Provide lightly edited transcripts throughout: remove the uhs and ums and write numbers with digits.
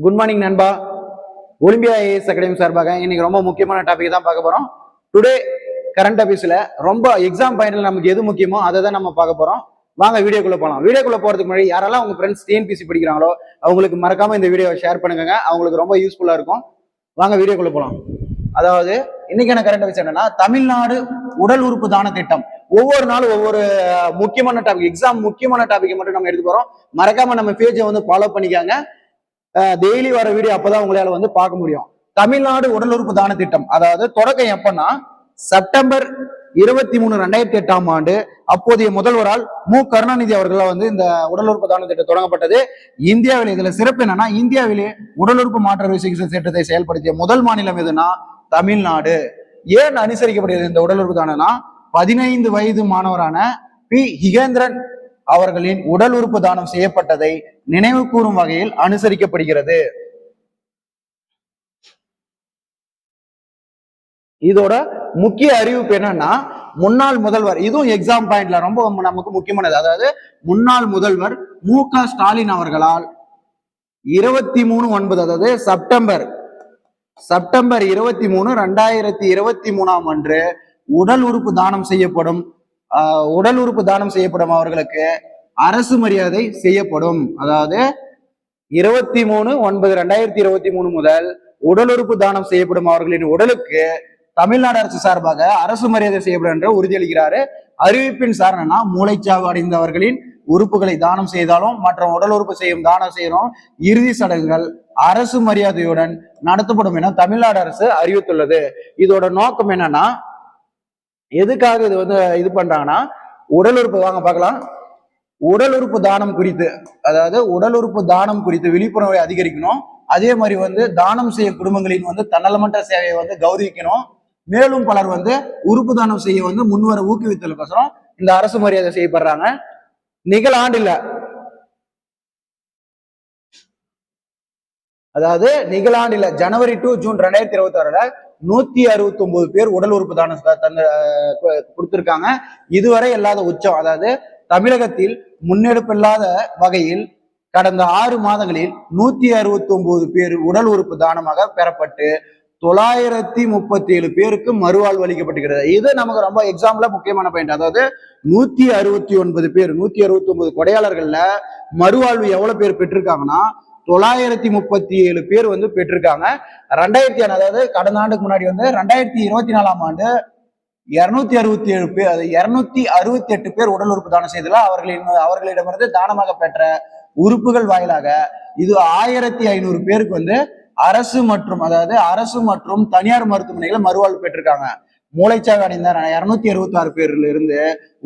Good morning நண்பா. Olympia IAS academy சார்பாக இன்னைக்கு ரொம்ப முக்கியமான டாபிக் தான் பார்க்க போறோம். டுடே கரண்ட் அஃபேர்ஸ்ல ரொம்ப எக்ஸாம் பாயிண்ட்ல நமக்கு எது முக்கியமோ அதை தான் நம்ம பார்க்க போறோம். வாங்க வீடியோக்குள்ள போகலாம். வீடியோக்குள்ள போறதுக்கு முன்னாடி யாரெல்லாம் உங்க ஃப்ரெண்ட்ஸ் டிஎன்பிசி படிக்கிறாங்களோ அவங்களுக்கு மறக்காம இந்த வீடியோவை ஷேர் பண்ணுங்க, அவங்களுக்கு ரொம்ப யூஸ்ஃபுல்லா இருக்கும். வாங்க வீடியோக்குள்ள போகலாம். அதாவது இன்னைக்கான கரண்ட் அஃபேர்ஸ் என்னன்னா, தமிழ்நாடு உடல் உறுப்பு தான திட்டம். ஒவ்வொரு நாளும் ஒவ்வொரு முக்கியமான டாபிக், எக்ஸாம் முக்கியமான டாபிக் மட்டும் நம்ம எடுத்து போறோம். மறக்காம நம்ம பேஜை வந்து ஃபாலோ பண்ணிக்காங்க. டெய்லி வர வீடியோ அப்பதான் உங்களால வந்து பார்க்க முடியும். தமிழ்நாடு உடல் உறுப்பு தான திட்டம், அதாவது தொடக்கம் எப்பன்னா செப்டம்பர் 23, 2008ஆம் ஆண்டு அப்போதைய முதல்வரால் மு கருணாநிதி அவர்களால் வந்து இந்த உடல் உறுப்பு தான திட்டம் தொடங்கப்பட்டது. இந்தியாவில் இதுல சிறப்பு என்னன்னா, இந்தியாவிலே உடல் உறுப்பு மாற்று அறுவை சிகிச்சை திட்டத்தை செயல்படுத்திய முதல் மாநிலம் எதுனா தமிழ்நாடு. ஏன் அனுசரிக்கப்படுகிறது இந்த உடல் உறுப்பு தானம்னா, 15 வயது மாணவரான பி ஹிகேந்திரன் அவர்களின் உடல் உறுப்பு தானம் செய்யப்பட்டதை நினைவு கூறும் வகையில் அனுசரிக்கப்படுகிறது. இதோட முக்கிய அறிவிப்பு என்னன்னா, முன்னாள் முதல்வர், இதுவும் எக்ஸாம் பாயிண்ட்ல ரொம்ப நமக்கு முக்கியமானது. அதாவது முன்னாள் முதல்வர் மு க ஸ்டாலின் அவர்களால் 23/9, அதாவது செப்டம்பர் 23, 2023ஆம் அன்று உடல் உறுப்பு தானம் செய்யப்படும் அவர்களுக்கு அரசு மரியாதை செய்யப்படும். அதாவது 23/9/2023 முதல் உடல் உறுப்பு தானம் செய்யப்படும் அவர்களின் உடலுக்கு தமிழ்நாடு அரசு சார்பாக அரசு மரியாதை செய்யப்படும் என்று உறுதியளிக்கிறாரு. அறிவிப்பின் சாரணனா, மூளைச்சாவு அடைந்தவர்களின் உறுப்புகளை தானம் செய்தாலும் மற்ற உடல் உறுப்பு தானம் செய்யணும் இறுதி சடங்குகள் அரசு மரியாதையுடன் நடத்தப்படும் என தமிழ்நாடு அரசு அறிவித்துள்ளது. இதோட நோக்கம் என்னன்னா, எதுக்காக இது வந்து இது பண்றாங்கன்னா, உடல் உறுப்பு, வாங்க பார்க்கலாம். உடல் உறுப்பு தானம் குறித்து, அதாவது உடல் உறுப்பு தானம் குறித்து விழிப்புணர்வை அதிகரிக்கணும். அதே மாதிரி வந்து தானம் செய்ய குடும்பங்களின் வந்து தன்னலமற்ற சேவையை வந்து கௌரவிக்கணும். மேலும் பலர் வந்து உறுப்பு தானம் செய்ய வந்து முன்வர ஊக்குவித்தலுக்கோசரம் இந்த அரசு மரியாதை செய்யப்படுறாங்க. நிகழாண்டில், அதாவது நிகழாண்டில் ஜனவரி டு ஜூன் 2026 169 பேர் உடல் உறுப்பு தானம் கொடுத்திருக்காங்க. இதுவரை இல்லாத உச்சம். அதாவது தமிழகத்தில் முன்னெடுப்பில்லாத வகையில் கடந்த 6 மாதங்களில் 169 பேர் உடல் உறுப்பு தானமாக பெறப்பட்டு 937 பேருக்கு மறுவாழ்வு அளிக்கப்பட்டிருக்கிறது. இது நமக்கு ரொம்ப எக்ஸாம்ல முக்கியமான பாயிண்ட். அதாவது 169 பேர், 169 கொடையாளர்கள்ல மறுவாழ்வு எவ்வளவு பேர் பெற்றிருக்காங்கன்னா 937 பேர் வந்து பெற்றிருக்காங்க. 2000, அதாவது கடந்த ஆண்டுக்கு முன்னாடி வந்து 2024ஆம் ஆண்டு 267 பேர், 268 பேர் உடல் உறுப்பு தானம் செய்தல அவர்களிடமிருந்து தானமாக பெற்ற உறுப்புகள் வாயிலாக இது 1500 பேருக்கு வந்து அரசு மற்றும் தனியார் மருத்துவமனைகளை மறுவாழ்வு பெற்றிருக்காங்க. மூளைச்சாவு அடைந்த 266 பேர்ல இருந்து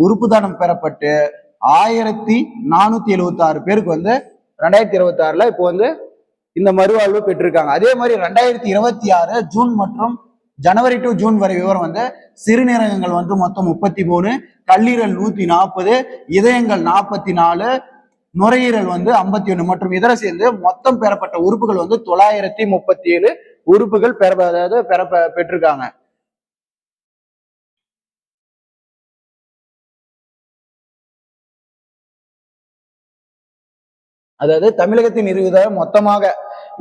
உறுப்பு தானம் பெறப்பட்டு 1476 பேருக்கு வந்து 2026ல இப்போ வந்து இந்த மறுவாழ்வு பெற்றிருக்காங்க. அதே மாதிரி 2026 ஜூன் மற்றும் ஜனவரி டு ஜூன் வரை விவரம் வந்து சிறுநீரகங்கள் வந்து மொத்தம் 33, கல்லீரல் 140, இதயங்கள் 44, நுரையீரல் வந்து 51 மற்றும் இதர சேர்ந்து மொத்தம் பெறப்பட்ட உறுப்புகள் வந்து 937 உறுப்புகள் பெற்றிருக்காங்க. அதாவது தமிழகத்தின் மொத்தமாக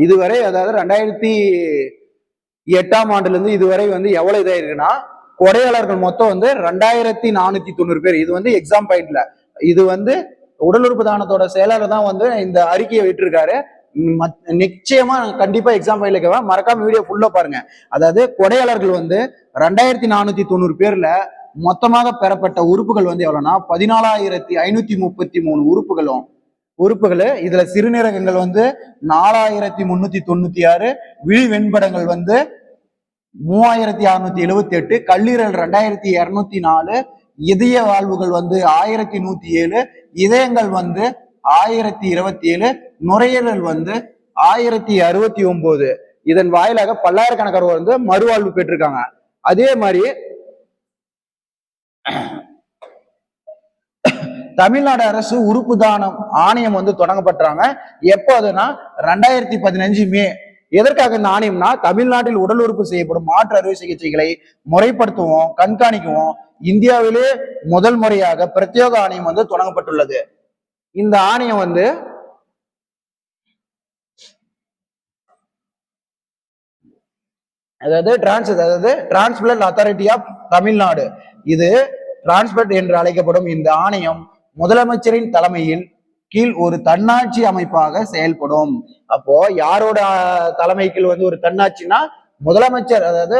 இதுவரை, அதாவது 2008ஆம் ஆண்டுல இருந்து இதுவரை வந்து எவ்வளவு இதாயிருக்குன்னா, கொடையாளர்கள் மொத்தம் வந்து 2490 பேர். இது வந்து எக்ஸாம் பாயிண்ட்ல, இது வந்து உடல் உறுப்பு தானத்தோட செயலாளர் தான் வந்து இந்த அறிக்கையை விட்டுருக்காரு. நிச்சயமா கண்டிப்பா எக்ஸாம் பாயிண்ட்ல மறக்காம வீடியோ ஃபுல்லா பாருங்க. அதாவது கொடையாளர்கள் வந்து 2490 பேர்ல மொத்தமாக பெறப்பட்ட உறுப்புகள் வந்து எவ்வளவுனா 14,533 உறுப்புகள். இதுல சிறுநீரகங்கள் வந்து 4,396, விழி வெண்படங்கள் வந்து 3,678, கல்லீரல் 2,204, இதய வாழ்வுகள் வந்து 1,107, இதயங்கள் வந்து 1,027, நுரையீரல் வந்து 1,069. இதன் வாயிலாக பல்லாயிரக்கணக்கானோர் வந்து மறுவாழ்வு பெற்றிருக்காங்க. அதே மாதிரி தமிழ்நாடு அரசு உறுப்பு தானம் ஆணையம் வந்து தொடங்கப்பட்டாங்க. எப்போ அதுனா 2015 மே. எதற்காக இந்த ஆணையம்னா, தமிழ்நாட்டில் உடல் உறுப்பு செய்யப்படும் மாற்று அறுவை சிகிச்சைகளை முறைப்படுத்துவோம், கண்காணிக்கவும் இந்தியாவிலே முதல் முறையாக பிரத்யேக ஆணையம் வந்து தொடங்கப்பட்டுள்ளது. இந்த ஆணையம் வந்து அதாவது டிரான்ஸ்பிளண்ட் அத்தாரிட்டி ஆஃப் தமிழ்நாடு. இது டிரான்ஸ்பர்ட் என்று அழைக்கப்படும் இந்த ஆணையம் முதலமைச்சரின் தலைமையில் கீழ் ஒரு தன்னாட்சி அமைப்பாக செயல்படும். அப்போ யாரோட தலைமை கீழ் வந்து ஒரு தன்னாட்சினா முதலமைச்சர், அதாவது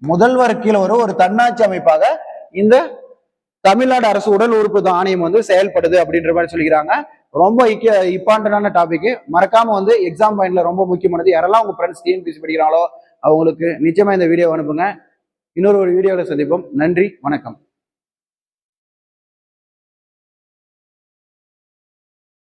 முதல்வர் கீழே ஒரு தன்னாட்சி அமைப்பாக இந்த தமிழ்நாடு அரசு உடல் உறுப்பு ஆணையம் வந்து செயல்படுது அப்படின்ற மாதிரி சொல்லிக்கிறாங்க. ரொம்ப இம்பார்ட்டன்டான டாபிக், மறக்காம வந்து எக்ஸாம் பாயிண்ட்ல ரொம்ப முக்கியமானது. யாரெல்லாம் உங்க ஃப்ரெண்ட்ஸ் டிஎன்பிஎஸ்சி படிக்கிறாங்களோ அவங்களுக்கு நிச்சயமா இந்த வீடியோ அனுப்புங்க. இன்னொரு வீடியோவில் சந்திப்போம். நன்றி, வணக்கம்.